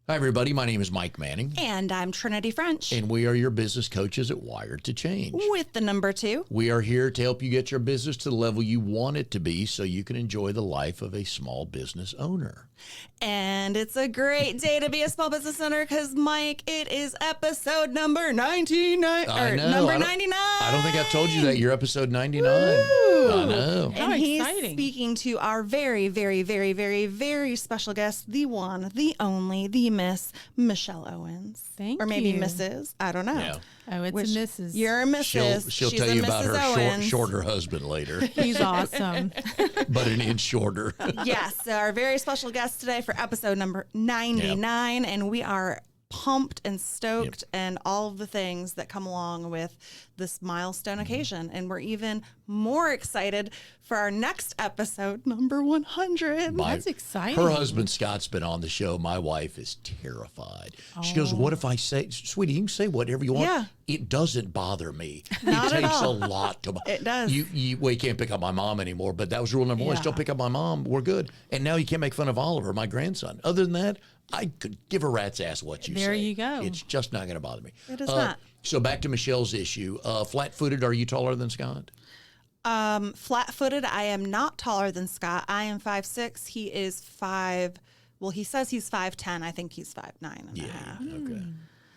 Hi, everybody. My name is Mike Manning. And I'm Trinity French. And we are your business coaches at Wired to Change. With the number 2. We are here to help you get your business to the level you want it to be so you can enjoy the life of a small business owner. And it's a great day to be a small business owner because, Mike, it is episode number 99. I know. Number 99. I don't think I've told you that. You're episode 99. Woo! I know. And he's speaking to our very, very, very, very, very special guest, the one, the only, the Miss Michelle Owens. Thank you. Or maybe Mrs. I don't know. Yeah. Oh, it's a Mrs. You're a Mrs. She'll She's tell a you Mrs. about her Owens. shorter husband later, He's awesome. but an inch shorter. Yes, so our very special guest today for episode number 99, and we are pumped and stoked and all of the things that come along with this milestone occasion. And we're even more excited for our next episode, number 100. That's exciting. Her husband Scott's been on the show. My wife is terrified. She goes, "What if I say, sweetie, you can say whatever you want. Yeah. It doesn't bother me. Not it at takes all. a lot to. It does. Well, you can't pick up my mom anymore, but that was rule number 1. Yeah. Still pick up my mom. We're good. And now you can't make fun of Oliver, my grandson. Other than that, I could give a rat's ass what you say. There you go. It's just not going to bother me. It is not. So back to Michelle's issue. Flat-footed, are you taller than Scott? Flat-footed, I am not taller than Scott. I am 5'6". He is 5. Well, he says he's 5'10". I think he's 5'9" and a half. Okay.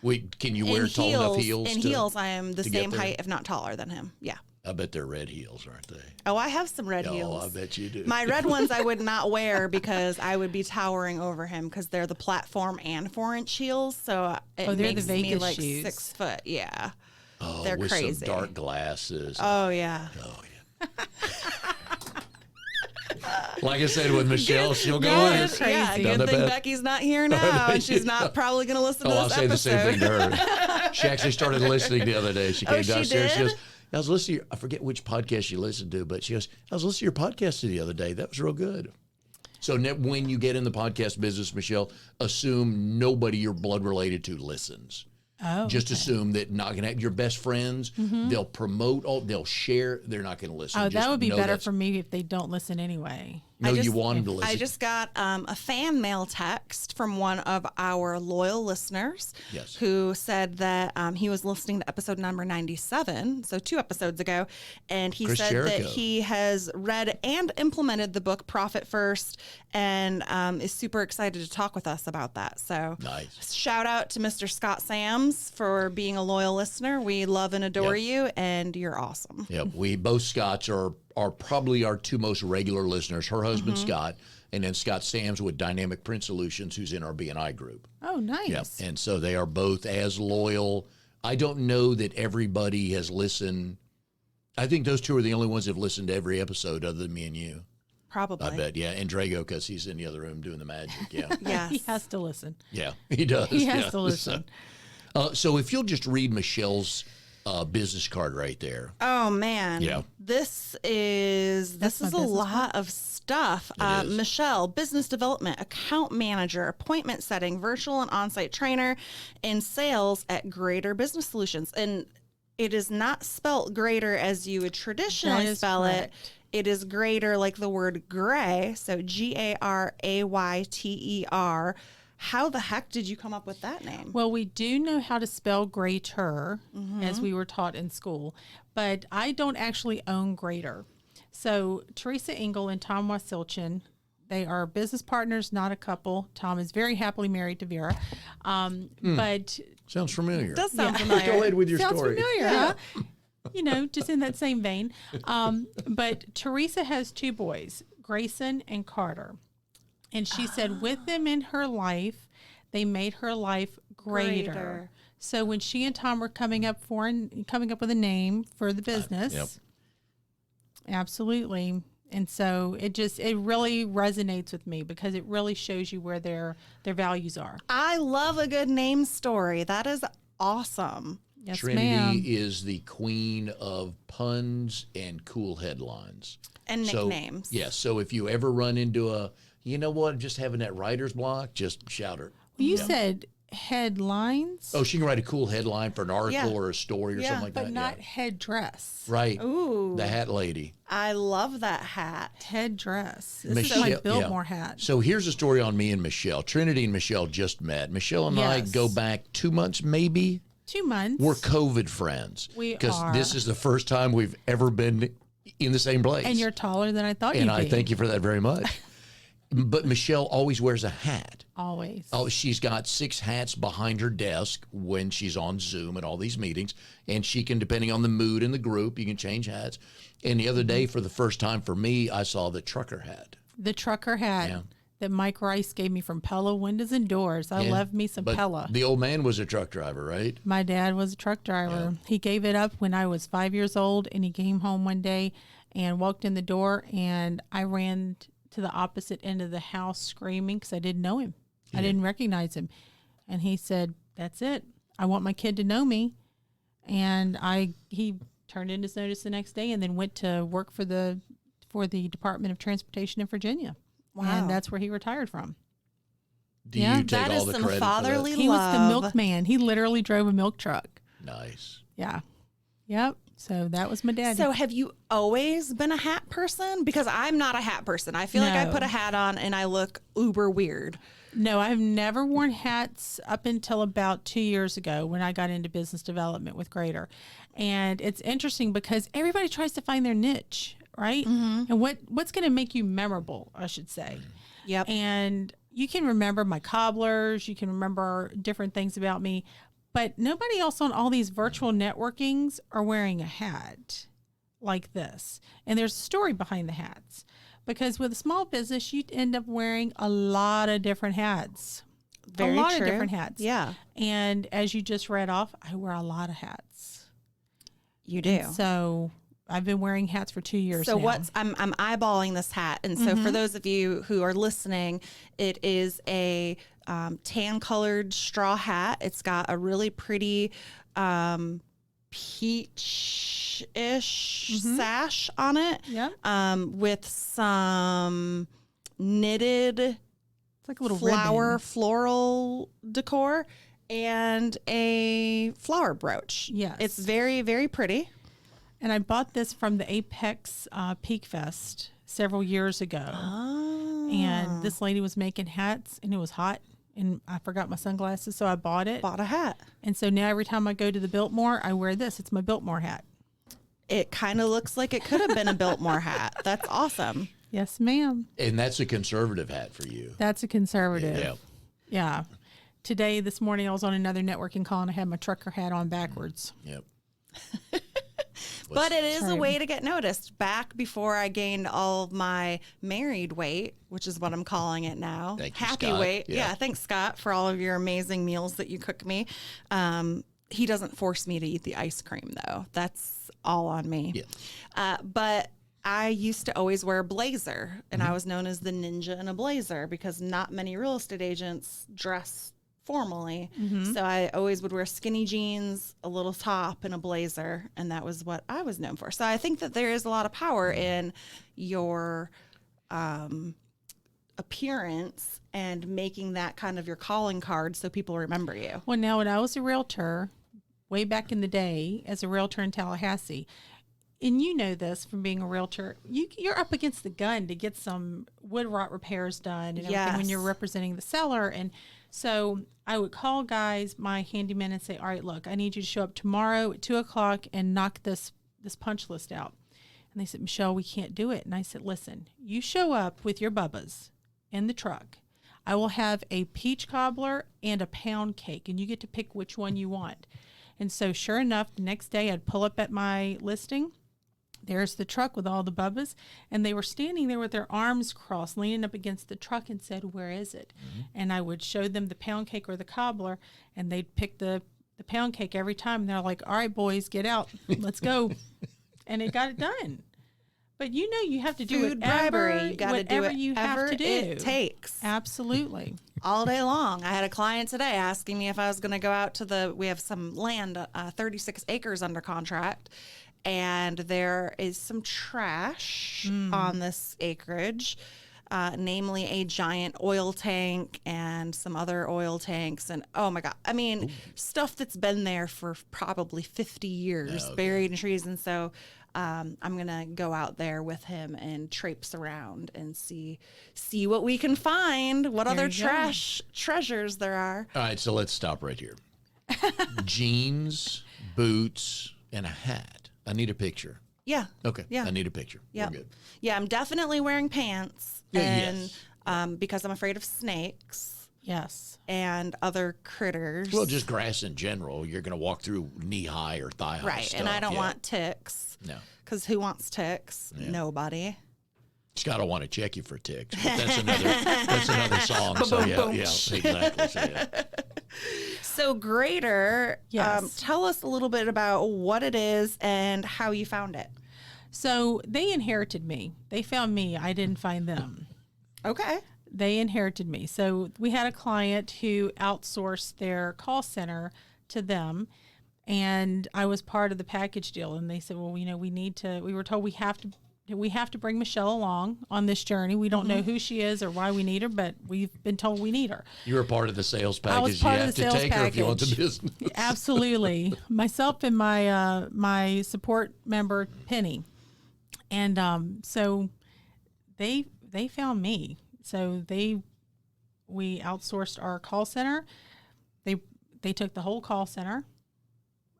Wait, can you wear In tall enough heels? In heels, I am the to get same there? height, if not taller than him. Yeah. I bet they're red heels, aren't they? Oh, I have some red heels. Oh, I bet you do. My red ones I would not wear because I would be towering over him because they're the platform and 4-inch heels. So it they're makes the me Vegas like shoes. 6 foot. Yeah. Oh, they're with crazy. some dark glasses. Oh, yeah. Oh, yeah. Like I said with Michelle, she'll go Yes, in. crazy. yeah, Done good the thing best. Becky's not here now, and she's not probably going to listen to Oh, I'll this say the episode. same thing to her. She actually started listening the other day. She came she downstairs. She did? goes, I was listening to I forget which podcast she listened to, but she goes, I was listening to your podcast the other day. That was real good. So when you get in the podcast business, Michelle, assume nobody you're blood related to listens. Oh, Just assume that not going to have your best friends. They'll promote, they'll share. They're not going to listen. Oh, Just that would be know better that's- for me if they don't listen anyway. No, you want them to listen. I just got a fan mail text from one of our loyal listeners Yes. who said that he was listening to episode number 97, so 2 episodes ago, and he Chris said Jericho. that he has read and implemented the book Profit First and is super excited to talk with us about that. So Nice. shout out to Mr. Scott Sams for being a loyal listener. We love and adore you, and you're awesome. Yep, we both Scotts are probably our 2 most regular listeners. Her husband Scott, and then Scott Sams with Dynamic Print Solutions, who's in our BNI group. Oh, nice. Yep, and so they are both as loyal. I don't know that everybody has listened. I think those 2 are the only ones that have listened to every episode other than me and you. Probably. I bet, yeah. And Drago, because he's in the other room doing the magic. Yeah, Yes. He has to listen. yeah, he does. He has yeah. to listen. So if you'll just read Michelle's business card right there. Oh man. Yeah. This is That's my a business lot of stuff. It is. Michelle, business development, account manager, appointment setting, virtual and on-site trainer, and sales at Grayter Business Solutions. And it is not spelt greater as you would traditionally That is spell correct. it. It is greater like the word gray, so Garayter. How the heck did you come up with that name? Well, we do know how to spell Grayter, as we were taught in school, but I don't actually own Grayter. So Teresa Engel and Tom Wasilchin, they are business partners, not a couple. Tom is very happily married to Vera, but Sounds familiar. Does sound Go familiar. ahead with your sounds story. familiar, huh? You know, just in that same vein. But Teresa has 2 boys, Grayson and Carter. And she said with them in her life, they made her life greater. Greater. So when she and Tom were coming up with a name for the business, Yep. absolutely. And so it really resonates with me because it really shows you where their values are. I love a good name story. That is awesome. Yes, Trinity ma'am. is the queen of puns and cool headlines. And So, nicknames. yes. So if you ever run into you know what, just having that writer's block, just shout her. You said headlines. Oh, she can write a cool headline for an article or a story or something like that. But not headdress. Right. Ooh. The hat lady. I love that hat. Headdress. This is my Biltmore hat. So here's a story on me and Michelle. Trinity and Michelle just met. Michelle and I go back 2 months, maybe. 2 months. We're COVID friends. We are. Because this is the first time we've ever been in the same place. And you're taller than I thought you'd be. And I thank you for that very much. But Michelle always wears a hat. Always. Oh, she's got 6 hats behind her desk when she's on Zoom at all these meetings. And she can, depending on the mood in the group, you can change hats. And the other day, for the first time for me, I saw the trucker hat. The trucker hat that Mike Rice gave me from Pella Windows and Doors. I love me some Pella. The old man was a truck driver, right? My dad was a truck driver. He gave it up when I was 5 years old, and he came home one day and walked in the door, and I ran to the opposite end of the house screaming because I didn't know him. I didn't recognize him. And he said, "That's it. I want my kid to know me." And he turned in his notice the next day and then went to work for the Department of Transportation in Virginia. Wow. And that's where he retired from. Do you take that all is the some credit fatherly for He was the love. milkman. He literally drove a milk truck. that? Nice. Yeah. Yep. So that was my dad. So have you always been a hat person? Because I'm not a hat person. I feel like I No. put a hat on and I look uber weird. No, I've never worn hats up until about 2 years ago when I got into business development with Grayter. And it's interesting because everybody tries to find their niche, right? And what's going to make you memorable, I should say. Yep. And you can remember my cobblers, you can remember different things about me, but nobody else on all these virtual networkings are wearing a hat like this. And there's a story behind the hats. Because with a small business, you'd end up wearing a lot of different hats. Very a lot true. of different hats. Yeah. And as you just read off, I wear a lot of hats. You do. So I've been wearing hats for 2 years So now. I'm eyeballing this hat, and so for those of you who are listening, it is a tan colored straw hat. It's got a really pretty peach-ish sash on it. Yep. With some knitted It's like a little flower ribbon. floral decor and a flower brooch. Yes. It's very, very pretty. And I bought this from the Apex Peak Fest several years ago. Oh. And this lady was making hats, and it was hot. And I forgot my sunglasses, so I bought it. Bought a hat. And so now every time I go to the Biltmore, I wear this. It's my Biltmore hat. It kind of looks like it could have been a Biltmore hat. That's awesome. Yes, ma'am. And that's a conservative hat for you. That's a conservative. Yeah. Yeah. Today, this morning, I was on another networking call, and I had my trucker hat on backwards. Yep. But it is a Sorry. way to get noticed. Back before I gained all of my married weight, which is what I'm calling it now. Thank you, Happy Scott. weight. Yeah. Yeah, thanks, Scott, for all of your amazing meals that you cook me. He doesn't force me to eat the ice cream, though. That's all on me. Yeah. But I used to always wear a blazer, and I was known as the ninja in a blazer because not many real estate agents dress formally. So I always would wear skinny jeans, a little top, and a blazer, and that was what I was known for. So I think that there is a lot of power in your appearance and making that kind of your calling card so people remember you. Well, now, when I was a realtor, way back in the day, as a realtor in Tallahassee, and you know this from being a realtor, you're up against the gun to get some wood rot repairs done and everything when you're representing the seller. And so I would call guys, my handyman, and say, "All right, look, I need you to show up tomorrow at 2:00 and knock this punch list out." And they said, "Michelle, we can't do it." And I said, "Listen, you show up with your bubbas in the truck. I will have a peach cobbler and a pound cake, and you get to pick which one you want." And so sure enough, the next day I'd pull up at my listing. There's the truck with all the bubbas, and they were standing there with their arms crossed, leaning up against the truck, and said, "Where is it?" And I would show them the pound cake or the cobbler, and they'd pick the pound cake every time. And they're like, "All right, boys, get out. Let's go." And it got it done. But you know you have to do Food bribery. You got to do whatever you have to do. it takes. Absolutely. All day long. I had a client today asking me if I was going to go out to we have some land, 36 acres under contract, and there is some trash on this acreage. namely a giant oil tank and some other oil tanks. And oh my God, I mean, stuff that's been there for probably 50 years, buried in trees. And so I'm going to go out there with him and traipse around and see what we can find, what There other you go. treasures there are. All right, so let's stop right here. Jeans, boots, and a hat. I need a picture. Yeah. Okay. Yeah. I need a picture. Yeah. We're good. Yeah, I'm definitely wearing pants. Yeah, and yes. Because I'm afraid of snakes Yes. and other critters. Well, just grass in general. You're going to walk through knee-high or thigh-high right. stuff. And I don't yeah. want ticks. No. Because who wants ticks? Yeah. Nobody. Scott will want to check you for ticks, but that's another song. So yeah, exactly. So, yeah. So Grayter, Yes. tell us a little bit about what it is and how you found it. So they inherited me. They found me. I didn't find them. Okay. They inherited me. So we had a client who outsourced their call center to them, and I was part of the package deal. And they said, well, we were told we have to bring Michelle along on this journey. We don't know who she is or why we need her, but we've been told we need her. You were part of the sales I was package. part You of have the to sales take her if you want the package. business. Absolutely. Myself and my support member, Penny. And so they found me. So we outsourced our call center. They took the whole call center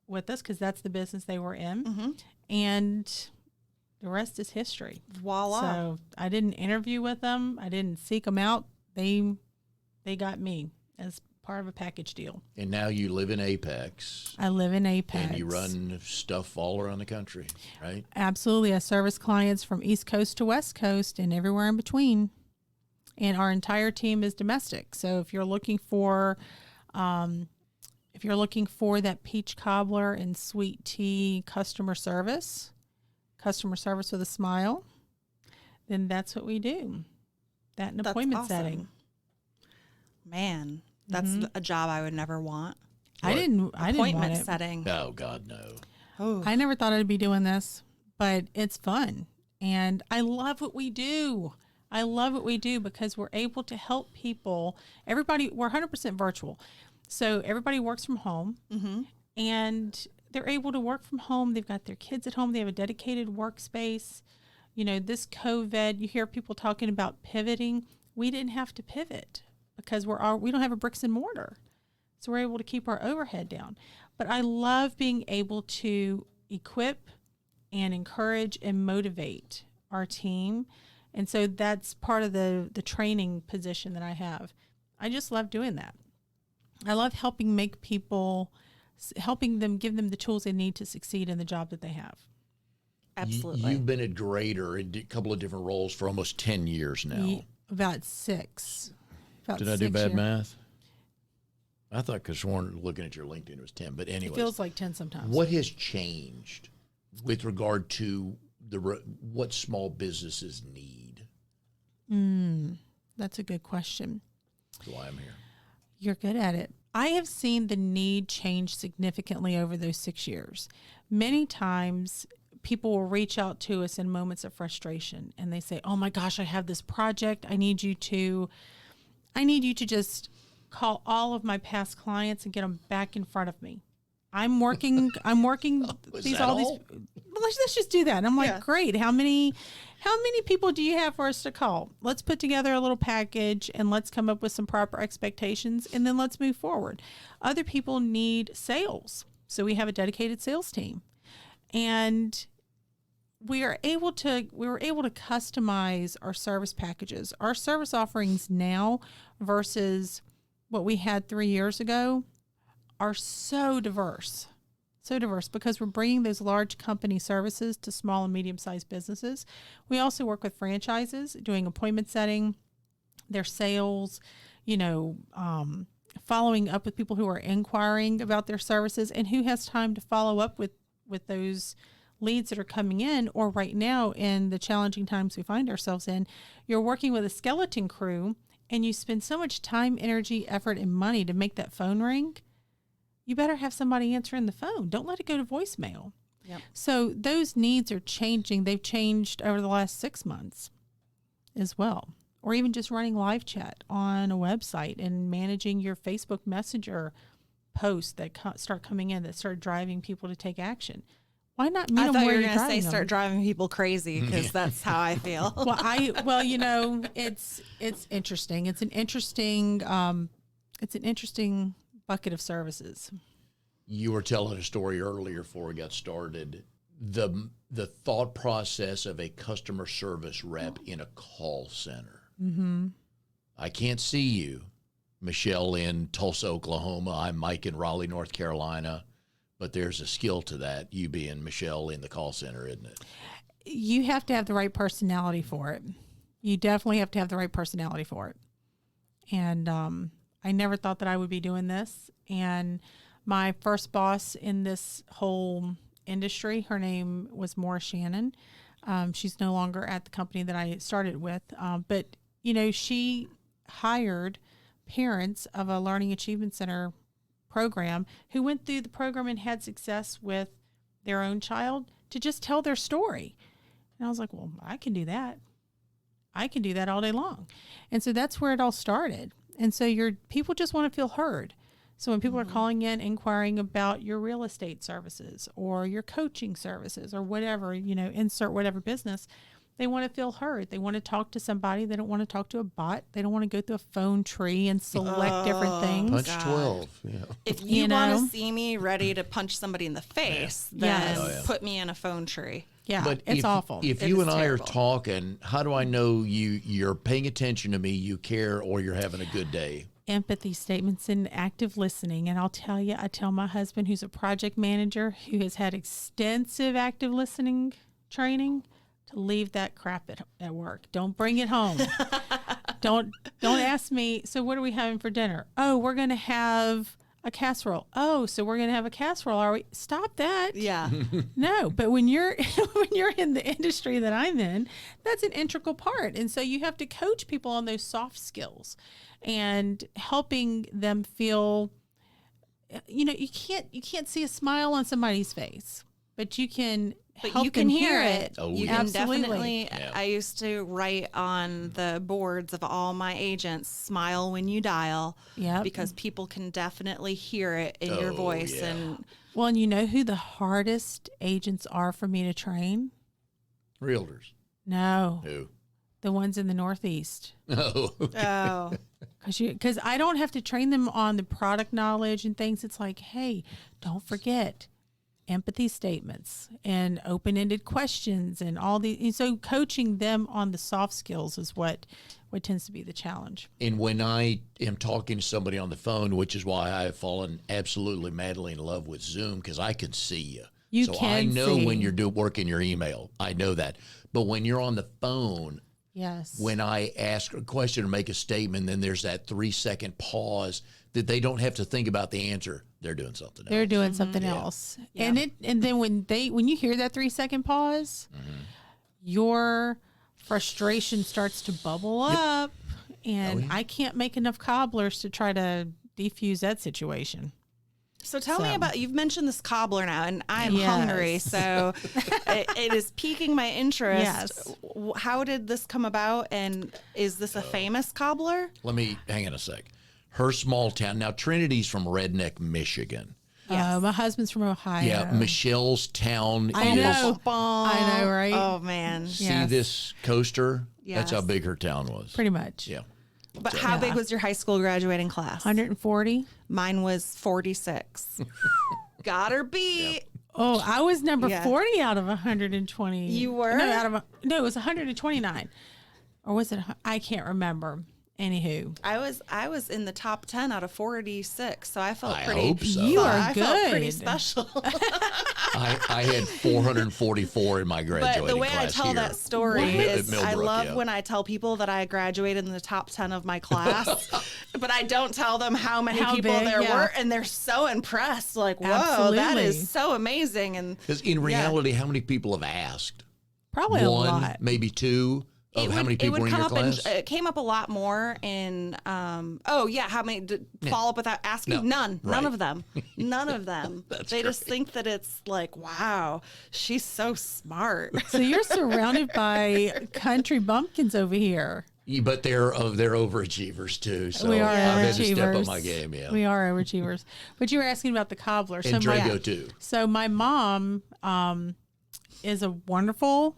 with us because that's the business they were in. And the rest is history. Voila. So I didn't interview with them. I didn't seek them out. They got me as part of a package deal. And now you live in Apex, I live in Apex. and you run stuff all around the country, right? Absolutely. I service clients from East Coast to West Coast and everywhere in between. And our entire team is domestic. So if you're looking for that peach cobbler and sweet tea customer service with a smile, then that's what we do. That and That's appointment awesome. setting. Man, that's a job I would never want. I didn't want Appointment it. setting. Oh God, no. Oh. I never thought I'd be doing this, but it's fun. And I love what we do. I love what we do because we're able to help people. Everybody, we're 100% virtual. So everybody works from home and they're able to work from home. They've got their kids at home. They have a dedicated workspace. You know, this COVID, you hear people talking about pivoting. We didn't have to pivot because we don't have a bricks and mortar. So we're able to keep our overhead down. But I love being able to equip and encourage and motivate our team. And so that's part of the training position that I have. I just love doing that. I love helping them, give them the tools they need to succeed in the job that they have. Absolutely. You've been at Grayter in a couple of different roles for almost 10 years now. About 6. Did I do bad math? I thought, because looking at your LinkedIn, it was 10. But anyway, It feels like 10 sometimes. what has changed with regard to what small businesses need? That's a good question. That's why I'm here. You're good at it. I have seen the need change significantly over those 6 years. Many times people will reach out to us in moments of frustration and they say, oh my gosh, I have this project. I need you to just call all of my past clients and get them back in front of me. I'm working let's just do that. And I'm like, great. How many people do you have for us to call? Let's put together a little package and let's come up with some proper expectations and then let's move forward. Other people need sales. So we have a dedicated sales team. And we were able to customize our service packages. Our service offerings now versus what we had 3 years ago are so diverse because we're bringing those large company services to small and medium-sized businesses. We also work with franchises doing appointment setting, their sales, following up with people who are inquiring about their services and who has time to follow up with those leads that are coming in. Or right now in the challenging times we find ourselves in, you're working with a skeleton crew and you spend so much time, energy, effort, and money to make that phone ring. You better have somebody answering the phone. Don't let it go to voicemail. Yep. So those needs are changing. They've changed over the last 6 months as well. or even just running live chat on a website and managing your Facebook Messenger posts that start coming in that start driving people to take action. Why not meet I them thought you where were you're going to say driving them? start driving people crazy because that's how I feel. Well, you know, it's interesting. It's an interesting bucket of services. You were telling a story earlier before we got started. The thought process of a customer service rep in a call center. Mm-hmm. I can't see you, Michelle, in Tulsa, Oklahoma. I'm Mike in Raleigh, North Carolina. But there's a skill to that, you being Michelle in the call center, isn't it? You have to have the right personality for it. You definitely have to have the right personality for it. And I never thought that I would be doing this. And my first boss in this whole industry, her name was Maura Shannon. She's no longer at the company that I started with. But, you know, she hired parents of a Learning Achievement Center program who went through the program and had success with their own child to just tell their story. And I was like, well, I can do that. I can do that all day long. And so that's where it all started. And so people just want to feel heard. So when people are calling in, inquiring about your real estate services or your coaching services or whatever, you know, insert whatever business, they want to feel heard. They want to talk to somebody. They don't want to talk to a bot. They don't want to go through a phone tree and select different things. Punch 12. Yeah. If you want to see me ready to punch somebody in the face, then put me in a phone tree. Yeah, but it's awful. If you and I are talking, how do I know you're paying attention to me, you care, or you're having a good day? Empathy statements and active listening. And I'll tell you, I tell my husband, who's a project manager, who has had extensive active listening training, to leave that crap at work. Don't bring it home. Don't ask me, so what are we having for dinner? Oh, we're going to have a casserole. Oh, so we're going to have a casserole. Are we? Stop that. Yeah. No, but when you're in the industry that I'm in, that's an integral part. And so you have to coach people on those soft skills and helping them feel, you know, you can't see a smile on somebody's face, but you can help you can them hear it. Oh, you yeah. can Absolutely. definitely. Yeah. I used to write on the boards of all my agents, smile when you dial. Yep. Because people can definitely hear it in your Oh, voice. yeah. And Well, and you know who the hardest agents are for me to train? Realtors. No, Who? the ones in the Northeast. Oh. oh, Because I don't have to train them on the product knowledge and things. It's like, hey, don't forget empathy statements and open-ended questions and all the. And so coaching them on the soft skills is what tends to be the challenge. And when I am talking to somebody on the phone, which is why I have fallen absolutely madly in love with Zoom, because I can see you. You so can I know see. when you're working your email. I know that. But when you're on the phone, Yes. when I ask a question or make a statement, then there's that 3-second pause that they don't have to think about the answer. They're doing something else. They're doing something else. Yeah. And then when you hear that 3-second pause, your frustration starts to bubble up, and I can't make enough cobblers to try to defuse that situation. so tell me about. You've mentioned this cobbler now, and I'm Yes. hungry, so it is piquing my interest. Yes. How did this come about, and is this a famous cobbler? Let me hang on a sec. Her small town. Now, Trinity's from Redneck, Michigan. My husband's from Ohio. Yeah, Michelle's town I is. know. I know, right? Oh man. See Yes. this coaster? That's how Yes. big her town was. Pretty much. Yeah. But how big was your high school graduating class? 140. Mine was 46. Got her beat. Oh, I was number Yeah. 40 out of 120. You were? No, it was 129. Or was it? I can't remember. Anywho. I was in the top 10 out of 46, so I felt I pretty. hope so. You are I felt pretty good. special. I had 444 in my graduating But the way I class tell here. that story At is, I Millbrook, love yeah. when I tell people that I graduated in the top 10 of my class, but I don't tell them how many How people big, there yeah. were, and they're so impressed. Like, whoa, that Absolutely. is so amazing. And Because in reality, how many people have asked? Probably a One, lot. maybe two of how many people were in your class? it came up a lot more in how many follow up without asking? No. None Right. of them. None of them. That's They just great. think that it's like, wow, she's so smart. So you're surrounded by country bumpkins over here. But they're overachievers too. So We are I've had to step up overachievers. my game. Yeah. We are overachievers. But you were asking about the cobbler. And Drago too. So my mom is a wonderful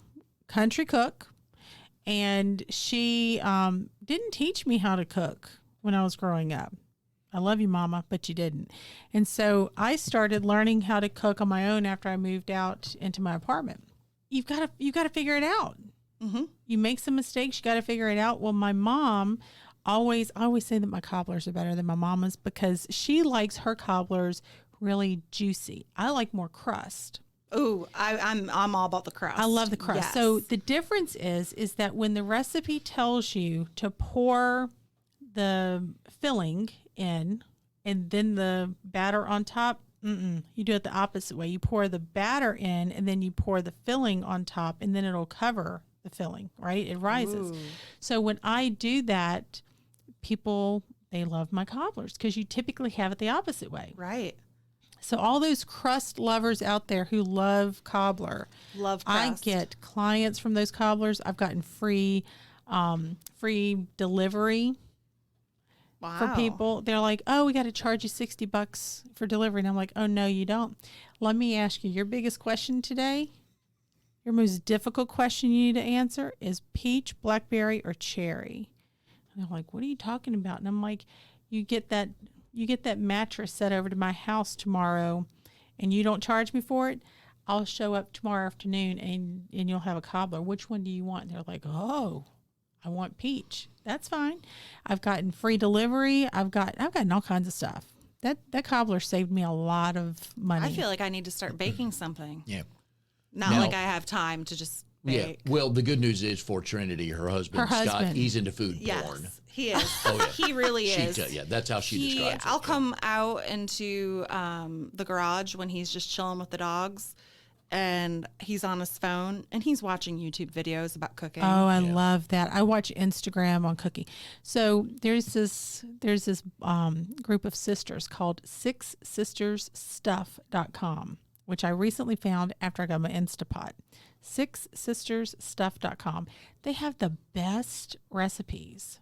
country cook, and she didn't teach me how to cook when I was growing up. I love you, Mama, but you didn't. And so I started learning how to cook on my own after I moved out into my apartment. You've got to figure it out. Mm-hmm. You make some mistakes, you got to figure it out. Well, my mom I always say that my cobblers are better than my mama's because she likes her cobblers really juicy. I like more crust. Ooh, I'm all about the crust. I love the crust. Yes. So the difference is that when the recipe tells you to pour the filling in and then the batter on top, you do it the opposite way. You pour the batter in and then you pour the filling on top and then it'll cover the filling, right? It rises. Ooh. So when I do that, people, they love my cobblers because you typically have it the opposite way. Right. So all those crust lovers out there who love cobbler, love crust. I get clients from those cobblers. I've gotten free delivery. Wow. For people. They're like, oh, we got to charge you $60 for delivery. And I'm like, oh, no, you don't. Let me ask you, your biggest question today, your most difficult question you need to answer is peach, blackberry, or cherry. And they're like, what are you talking about? And I'm like, you get that mattress set over to my house tomorrow and you don't charge me for it, I'll show up tomorrow afternoon and you'll have a cobbler. Which one do you want? And they're like, oh, I want peach. That's fine. I've gotten free delivery. I've gotten all kinds of stuff. That cobbler saved me a lot of money. I feel like I need to start baking something. Yeah. Not like I have time to just bake. Yeah. Well, the good news is for Trinity, her husband, Scott, he's into food porn. Yes, he is. Oh, yeah. He really is. That's how she describes it. I'll come out into the garage when he's just chilling with the dogs, and he's on his phone, and he's watching YouTube videos about cooking. Oh, I love that. I watch Instagram on cooking. So there's this group of sisters called 6sistersstuff.com, which I recently found after I got my Instapot. 6sistersstuff.com. They have the best recipes.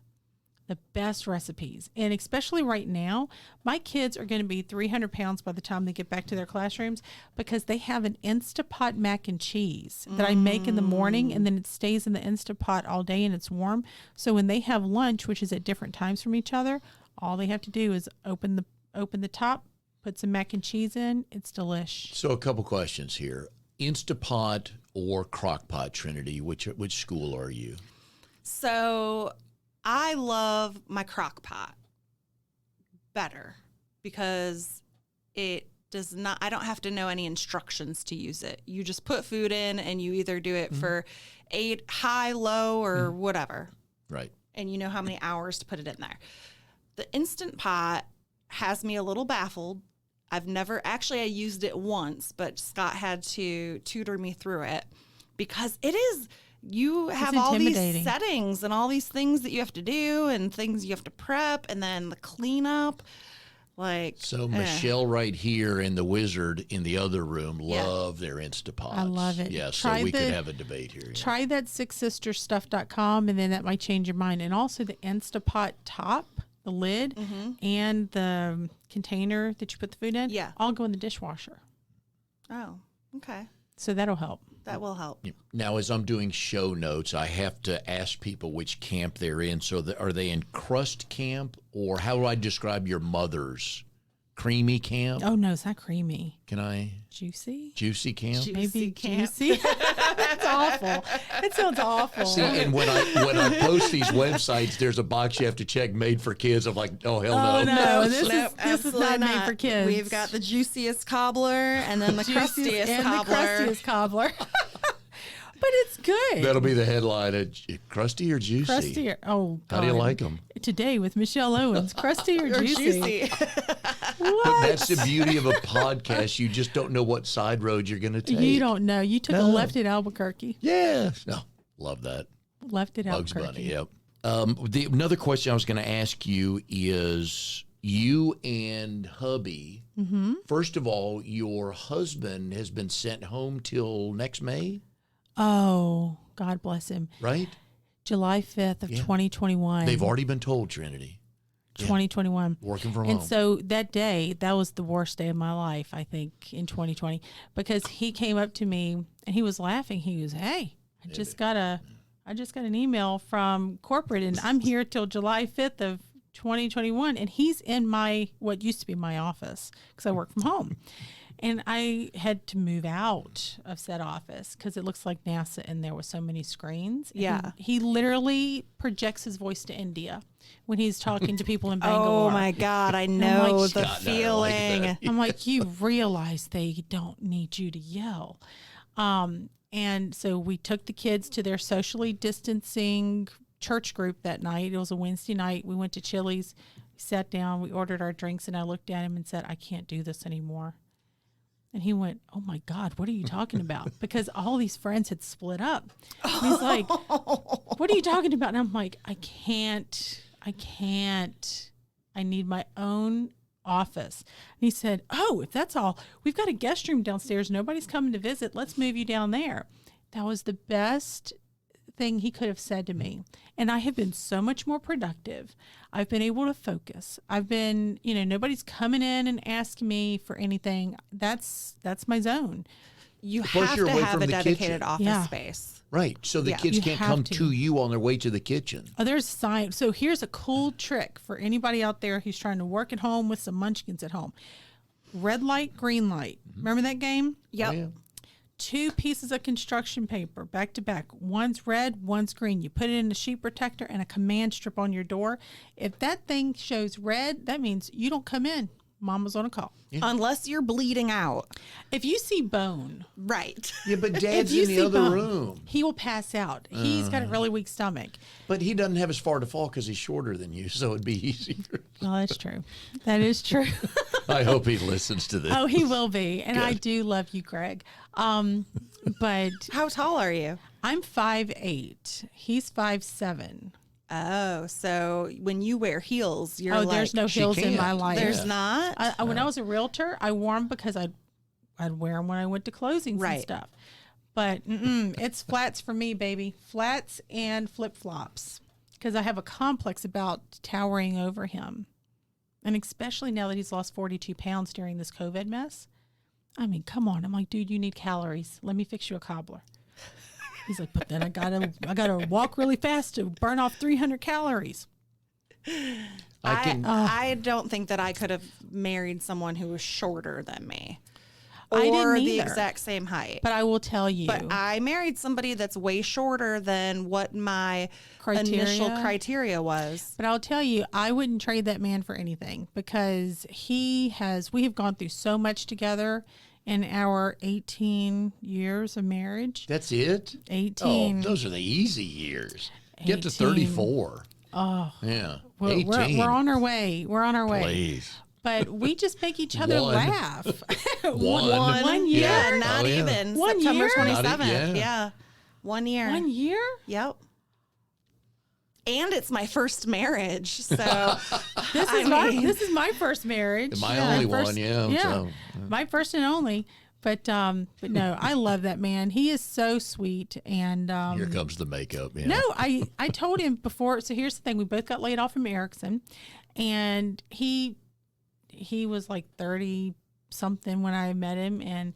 And especially right now, my kids are going to be 300 pounds by the time they get back to their classrooms because they have an Instapot mac and cheese that I make in the morning, and then it stays in the Instapot all day and it's warm. So when they have lunch, which is at different times from each other, all they have to do is open the top, put some mac and cheese in. It's delish. So a couple questions here. Instapot or Crock-Pot, Trinity, which school are you? So I love my crock pot better because it does not, I don't have to know any instructions to use it. You just put food in and you either do it for 8, high, low, or whatever. Right. And you know how many hours to put it in there. The Instant Pot has me a little baffled. I used it once, but Scott had to tutor me through it because you have all these settings and all these things that you have to do and things you have to prep and then the cleanup. So Michelle right here and the wizard in the other room love their Instapots. I love it. Yeah, so we could have a debate here. Try that 6sistersstuff.com and then that might change your mind. And also the Instapot top, the lid, and the container that you put the food in, all go in the dishwasher. Oh, okay. So that'll help. That will help. Now, as I'm doing show notes, I have to ask people which camp they're in. So are they in crust camp, or how do I describe your mother's? Creamy camp? Oh, no, it's not creamy. Can I? Juicy? Juicy camp? Maybe camp. Juicy. That's awful. That sounds awful. See, and when I post these websites, there's a box you have to check, made for kids. I'm like, oh, hell no. Oh, no. This is not made for kids. We've got the juiciest cobbler and then the crustiest cobbler. But it's good. That'll be the headline. Crusty or juicy? Crusty or, oh, God. How do you like them? Today with Michelle Owens. Crusty or juicy? What? That's the beauty of a podcast. You just don't know what side road you're going to take. You don't know. You took a left at Albuquerque. Yeah. No, love that. Left at Bugs Albuquerque. Bunny, yep. Another question I was going to ask you is, you and hubby, first of all, your husband has been sent home till next May? Oh, God bless him. Right? July 5th of 2021. They've already been told, Trinity. 2021. Working from and home. so that day, that was the worst day of my life, I think, in 2020, because he came up to me and he was laughing. He was, "Hey, I just got an email from corporate and I'm here till July 5th of 2021." And he's in what used to be my office because I work from home. And I had to move out of said office because it looks like NASA in there with so many screens. And Yeah. He literally projects his voice to India when he's talking to people in Bangalore. Oh my God, I know like, the God, I like feeling. that. I'm like, you realize they don't need you to yell. And so we took the kids to their socially distancing church group that night. It was a Wednesday night. We went to Chili's, we sat down, we ordered our drinks, and I looked at him and said, "I can't do this anymore." And he went, "Oh my God, what are you talking about?" Because all these friends had split up. And he's like, "What are you talking about?" And I'm like, I can't. I need my own office. And he said, "Oh, if that's all, we've got a guest room downstairs. Nobody's coming to visit. Let's move you down there." That was the best thing he could have said to me. And I have been so much more productive. I've been able to focus. I've been, nobody's coming in and asking me for anything. That's my zone. You Plus, have you're to away have from a the dedicated kitchen. office Yeah. space. Right. So the Yeah. kids You can't have come to. to you on their way to the kitchen. Oh, there's science. So here's a cool trick for anybody out there who's trying to work at home with some munchkins at home. Red light, green light. Remember that game? Yep. Oh, yeah. 2 pieces of construction paper back to back. One's red, one's green. You put it in a sheet protector and a command strip on your door. If that thing shows red, that means you don't come in. Mama's on a call. Yeah. Unless you're bleeding out. If you see bone, Right. Yeah, but if Dad's you in the see other bone, room. he will pass out. He's got a really weak stomach. But he doesn't have as far to fall because he's shorter than you, so it'd be easier. Well, that's true. That is true. I hope he listens to this. Oh, he will be. And I Good. do love you, Greg. But How tall are you? I'm 5'8". He's 5'7". Oh, so when you wear heels, you're Oh, like, there's no She heels in my can't. life. there's not? When I was a realtor, I wore them because I'd wear them when I went to closings and Right. stuff. But it's flats for me, baby. Flats and flip-flops. Because I have a complex about towering over him. And especially now that he's lost 42 pounds during this COVID mess. I mean, come on. I'm like, dude, you need calories. Let me fix you a cobbler. He's like, but then I gotta walk really fast to burn off 300 calories. I don't think that I could have married someone who was shorter than me. I didn't Or the either. exact same height. But I will tell you. But I married somebody that's way shorter than what my initial criteria was. But I'll tell you, I wouldn't trade that man for anything because we have gone through so much together in our 18 years of marriage. That's it? 18. Oh, those are the easy years. Get to 18. 34. Oh, Yeah. we're 18. on our way. We're on our way. Please. But we just make each other One. laugh. One. year? Yeah, not Oh, yeah. even. 1 September year? 27th. Yeah. Yeah. 1 year. 1 year? Yep. And it's my first marriage. So This is my first marriage. My only first- one, yeah. Yeah, So, my first and only. But no, I love that man. He is so sweet. And here comes the makeup. Yeah. no, I told him before. So here's the thing: we both got laid off from Erickson, and he was like 30 something when I met him, and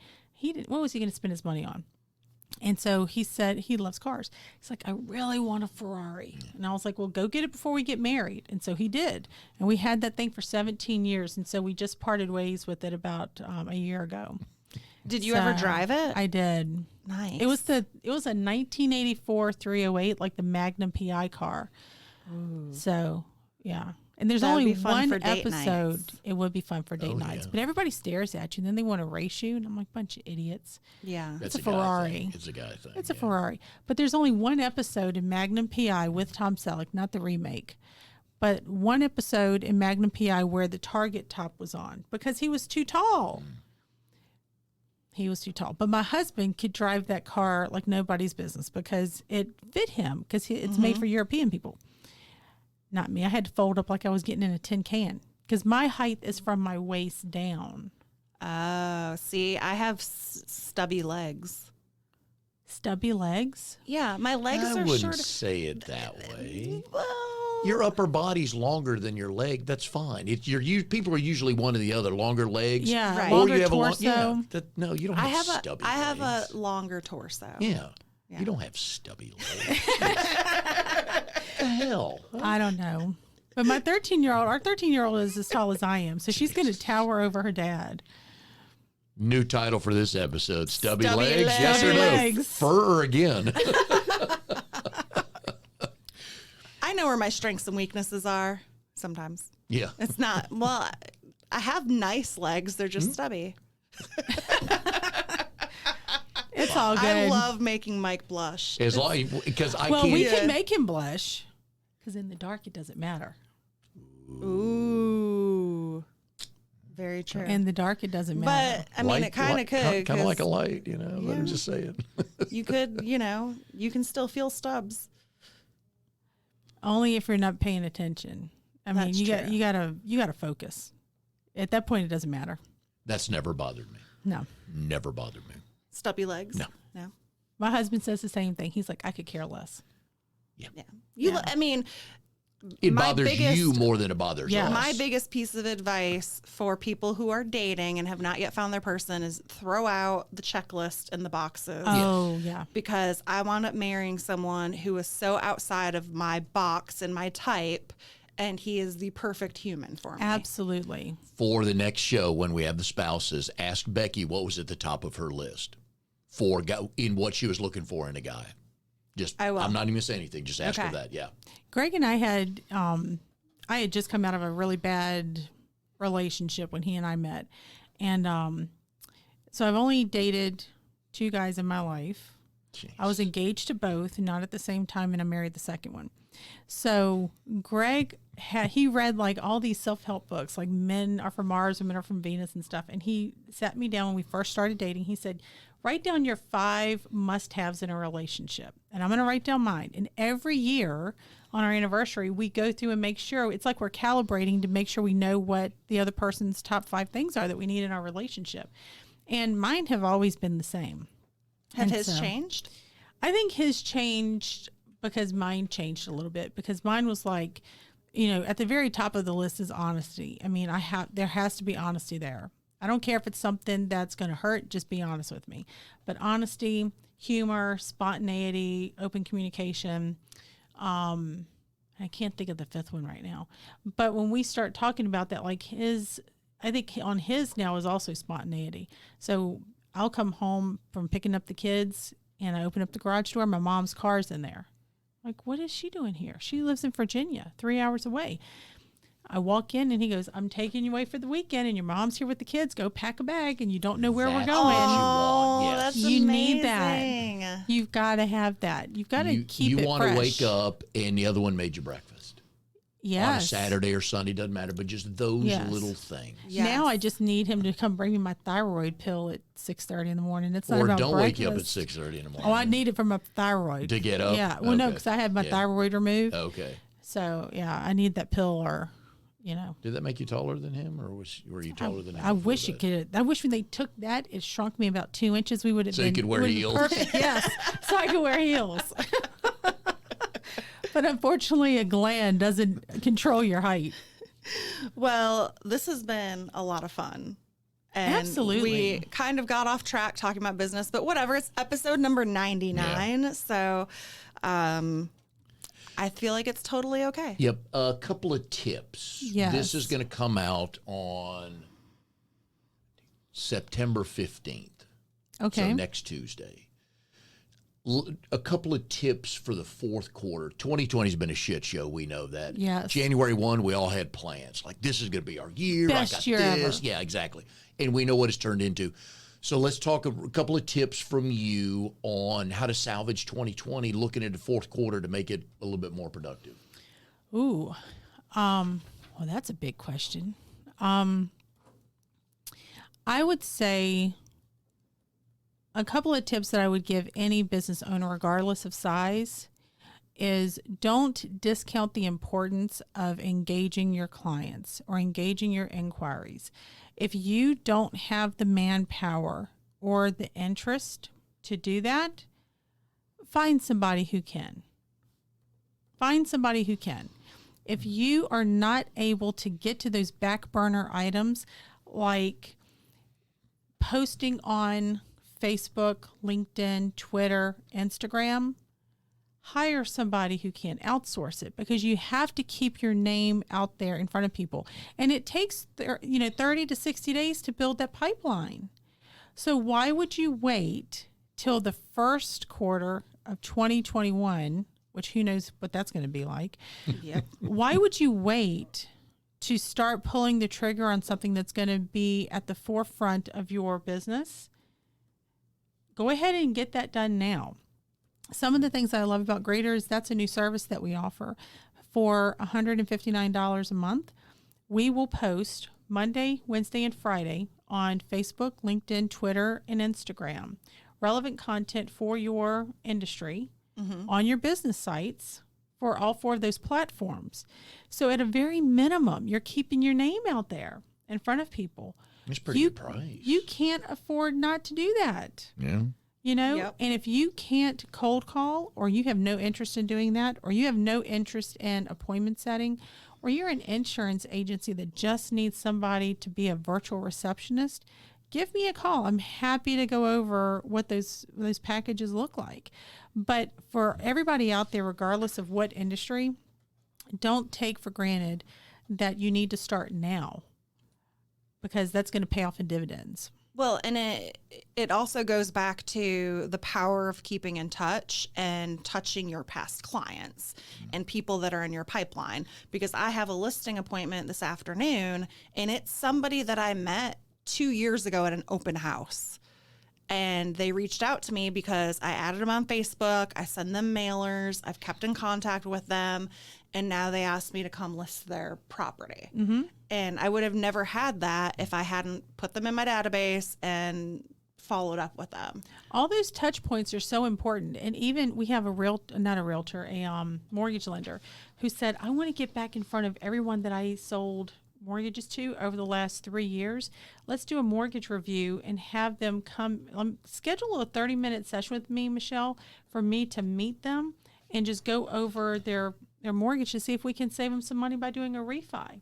what was he going to spend his money on? And so he said he loves cars. He's like, I really want a Ferrari. And I was like, well, go get it before we get married. And so he did. And we had that thing for 17 years. And so we just parted ways with it about a year ago. did you ever drive it? I did. Nice. It was a 1984 308, like the Magnum PI car. So, yeah. And there's That would only be fun one for date episode. nights. It would be fun for date nights. yeah. But everybody stares at you, and then they want to race you. And I'm like, bunch of idiots. Yeah. That's it's a guy Ferrari. thing. It's a guy thing. It's a yeah. Ferrari. But there's only one episode in Magnum PI with Tom Selleck, not the remake. But one episode in Magnum PI where the target top was on because he was too tall. He was too tall. But my husband could drive that car like nobody's business because it fit him because it's made for European people. Not me. I had to fold up like I was getting in a tin can because my height is from my waist down. Oh, see, I have stubby legs. Stubby legs. Yeah, my legs I are wouldn't short. say it that way. Well, Your upper body's longer than your leg. That's fine. People are usually one or the other. Longer legs. Yeah, Right. Or longer you have torso. no, you don't I have have stubby I have legs. a longer torso. Yeah. Yeah. You don't have stubby legs. What the hell? I don't know. But our 13-year-old is as tall as I am, so she's going to tower over her dad. New title for this episode: Stubby, Stubby legs. legs. Yes or Stubby no? legs. Fur again. I know where my strengths and weaknesses are sometimes. Yeah. It's not, well, I have nice legs. They're just stubby. It's all good. I love making Mike blush. As long because I well, can't. we can make him blush because in the dark it doesn't matter. Ooh. Very true. In the dark it doesn't matter. But, I mean, it kind of could. Kind of like a 'cause light, you know. But I'm just saying. you could, you can still feel stubs. Only if you're not paying attention. I mean, That's you true. gotta focus. At that point, it doesn't matter. That's never bothered me. No, Never bothered me. Stubby legs? No. No. my husband says the same thing. He's like, I could care less. Yeah. Yeah. I mean, It My bothers biggest- you more than it bothers Yeah. us. my biggest piece of advice for people who are dating and have not yet found their person is throw out the checklist and the boxes. Oh yeah. Because I wound up marrying someone who is so outside of my box and my type, and he is the perfect human for me. Absolutely. For the next show, when we have the spouses, ask Becky what was at the top of her list in what she was looking for in a guy. Just, I will. I'm not even going to say anything. Just ask her Okay. that. Yeah. Greg and I had just come out of a really bad relationship when he and I met. And so I've only dated 2 guys in my life. I was engaged to both, not at the same time, and I married the second one. So Greg he read like all these self-help books, like Men Are From Mars, Women Are From Venus and stuff. And he sat me down when we first started dating. He said, write down your 5 must-haves in a relationship. And I'm going to write down mine. And every year on our anniversary, we go through and make sure, it's like we're calibrating to make sure we know what the other person's top 5 things are that we need in our relationship. And mine have always been the same. Have And his so- changed? I think his changed because mine changed a little bit, because mine was like, at the very top of the list is honesty. I mean, there has to be honesty there. I don't care if it's something that's going to hurt, just be honest with me. But honesty, humor, spontaneity, open communication. I can't think of the 5th one right now. But when we start talking about that, like I think on his now is also spontaneity. So I'll come home from picking up the kids and I open up the garage door. My mom's car's in there. Like, what is she doing here? She lives in Virginia, 3 hours away. I walk in and he goes, I'm taking you away for the weekend and your mom's here with the kids. Go pack a bag and you don't know where we're That's going. what you want, yes. That's You amazing. need that. You've got to have that. You've got to keep you it want to fresh. wake up and the other one made you breakfast. Yes. On a Saturday or Sunday, doesn't matter, but just those Yes. little things. Yes. Now I just need him to come bring me my thyroid pill at 6:30 in the morning. It's not Or about don't breakfast. wake you up at 6:30 in the morning. Oh, I need it for my thyroid. To get up? Yeah. Well, no, Okay. because I had my Yeah. thyroid removed. Okay. So, yeah, I need that pill or, Did that make you taller than him, or were you taller than him? I before wish that? it could. I wish when they took that, it shrunk me about 2 inches. We would have So you been could wear would have been heels? Perfect. Yes. So I could wear heels. But unfortunately, a gland doesn't control your height. Well, this has been a lot of fun. And Absolutely. we kind of got off track talking about business, but whatever. It's episode number 99. So I feel like it's totally okay. Yep. A couple of tips. Yes. This is going to come out on September 15th. Okay. So next Tuesday. A couple of tips for the 4th quarter. 2020 has been a shit show. We know that. Yes. January 1, we all had plans. Like, this is going to be our year. Best I got year this. ever. Yeah, exactly. And we know what it's turned into. So let's talk a couple of tips from you on how to salvage 2020, looking at the 4th quarter to make it a little bit more productive. Ooh. Well, that's a big question. I would say a couple of tips that I would give any business owner, regardless of size, is don't discount the importance of engaging your clients or engaging your inquiries. If you don't have the manpower or the interest to do that, find somebody who can. Find somebody who can. If you are not able to get to those back burner items, like posting on Facebook, LinkedIn, Twitter, Instagram, hire somebody who can. Outsource it, because you have to keep your name out there in front of people. And it takes 30 to 60 days to build that pipeline. So why would you wait till the first quarter of 2021, which who knows what that's going to be like? Yep. Why would you wait to start pulling the trigger on something that's going to be at the forefront of your business? Go ahead and get that done now. Some of the things I love about Grayter is that's a new service that we offer. For $159 a month, we will post Monday, Wednesday, and Friday on Facebook, LinkedIn, Twitter, and Instagram relevant content for your industry on your business sites for all 4 of those platforms. So at a very minimum, you're keeping your name out there in front of people. It's pretty good price. You can't afford not to do that. Yeah. And if you can't cold call, or you have no interest in doing that, or you have no interest in appointment setting, or you're an insurance agency that just needs somebody to be a virtual receptionist, give me a call. I'm happy to go over what those packages look like. But for everybody out there, regardless of what industry, don't take for granted that you need to start now, because that's going to pay off in dividends. Well, and it also goes back to the power of keeping in touch and touching your past clients and people that are in your pipeline. Because I have a listing appointment this afternoon, and it's somebody that I met 2 years ago at an open house. And they reached out to me because I added them on Facebook. I send them mailers. I've kept in contact with them. And now they asked me to come list their property. Mm-hmm. And I would have never had that if I hadn't put them in my database and followed up with them. All those touch points are so important. And even we have a mortgage lender who said, I want to get back in front of everyone that I sold mortgages to over the last 3 years. Let's do a mortgage review and have them come, schedule a 30-minute session with me, Michelle, for me to meet them and just go over their mortgage to see if we can save them some money by doing a refi.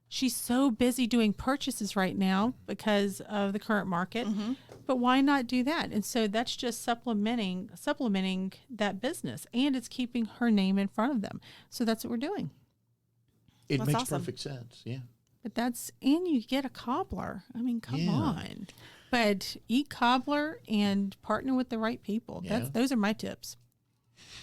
She's so busy doing purchases right now because of the current market, but why not do that? And so that's just supplementing that business, and it's keeping her name in front of them. So that's what we're doing. It That's makes awesome. perfect sense. Yeah. But and you get a cobbler. I mean, come on. But eat cobbler and partner with the right people. Yeah. Those are my tips.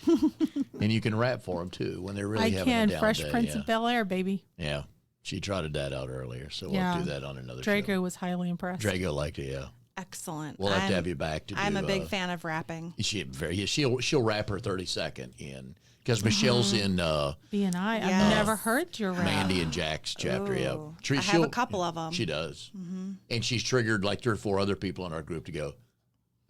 And you can rap for them too when they're really having a down Fresh day. Prince of Bel-Air, baby. Yeah. She trotted that out earlier, so we'll do that on another show. Drago was highly impressed. Drago liked it, yeah. Excellent. We'll have to have you back to do. I'm a big fan of rapping. She'll rap her 30-second in, because Michelle's in B&I. I've never heard your rap. Mandy and Jack's chapter. Ooh. Yeah, I have a couple of them. She does, and she's triggered like 3 or 4 other people in our group to go.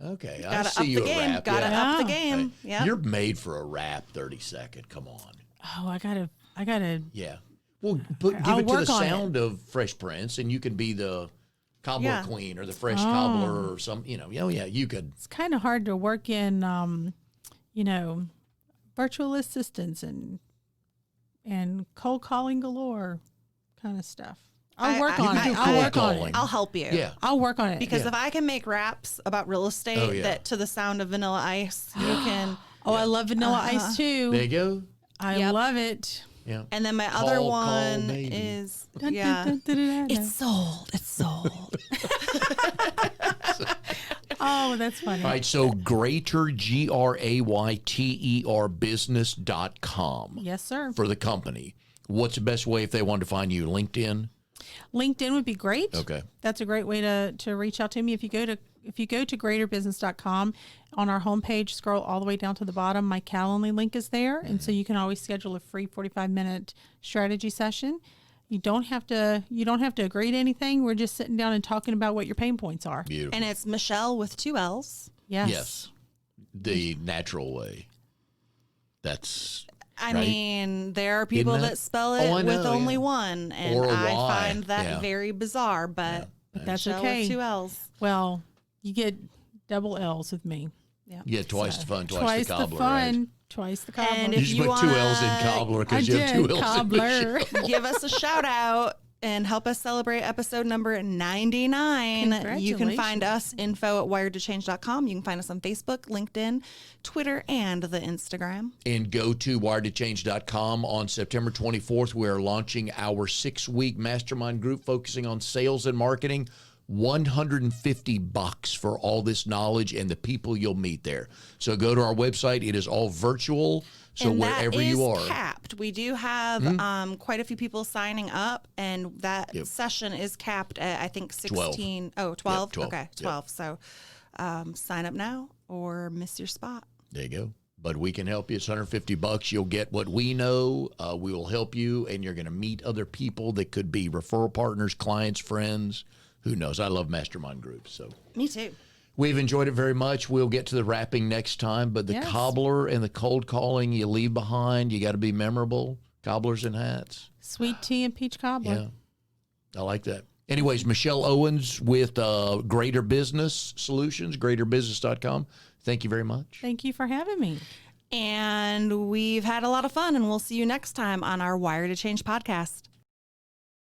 Okay, I Gotta see up you the a game. rap. Gotta yeah. up the game. Right. Yeah. You're made for a rap 30-second. Come on. Oh, I gotta. Yeah. Well, give I'll it to the work on sound of Fresh Prince, and you can be the cobbler queen or the fresh cobbler or some. You could. It's kind of hard to work in, virtual assistants and cold calling galore kind of stuff. I'll work on it. I'll work on it. I'll help you. Yeah. I'll work on it. Because if I can make raps about real estate that to the sound of Vanilla Ice, you can. Oh, I love Vanilla Ice too. There you go. I love it. Yeah. And then my other one is it's sold. It's sold. Oh, that's funny. All right, so Grayter, Grayter business.com. Yes, sir. For the company. What's the best way if they want to find you? LinkedIn? LinkedIn would be great. Okay. That's a great way to reach out to me. If you go to grayterbusiness.com, on our homepage, scroll all the way down to the bottom, my Calendly link is there. And so you can always schedule a free 45-minute strategy session. You don't have to agree to anything. We're just sitting down and talking about what your pain points are. Beautiful. And it's Michelle with 2 L's. Yes. The natural way. That's I right? mean, there are people that spell it with only one, and Or a I Y. find that very bizarre, but But that's Michelle okay. with 2 L's. Well, you get double L's with me. Yeah. Yeah, twice the fun, twice the Twice the cobbler. fun, Right? twice the cobbler. And You if just you put two L's in wanna- cobbler I because you have two did, L's cobbler. in Michelle. Give us a shout out and help us celebrate episode number 99. You can find us info at wiredtochange.com. You can find us on Facebook, LinkedIn, Twitter, and the Instagram. And go to wiredtochange.com on September 24th. We're launching our 6-week mastermind group focusing on sales and marketing. $150 for all this knowledge and the people you'll meet there. So go to our website. It is all virtual. So and wherever that is you are. capped. We do have quite a few people signing up, and that session is capped at, I think, 16. 12. Oh, 12? Yep, 12. Okay, 12. So sign up now or miss your spot. There you go. But we can help you. It's $150. You'll get what we know. We will help you, and you're going to meet other people that could be referral partners, clients, friends. Who knows? I love mastermind groups. So Me too. we've enjoyed it very much. We'll get to the wrapping next time. But the cobbler and the cold calling you leave behind, you got to be memorable. Cobblers and hats. Sweet tea and peach cobbler. Yeah, I like that. Anyways, Michelle Owens with Grayter Business Solutions, grayterbusiness.com. Thank you very much. Thank you for having me. And we've had a lot of fun, and we'll see you next time on our Wire to Change podcast.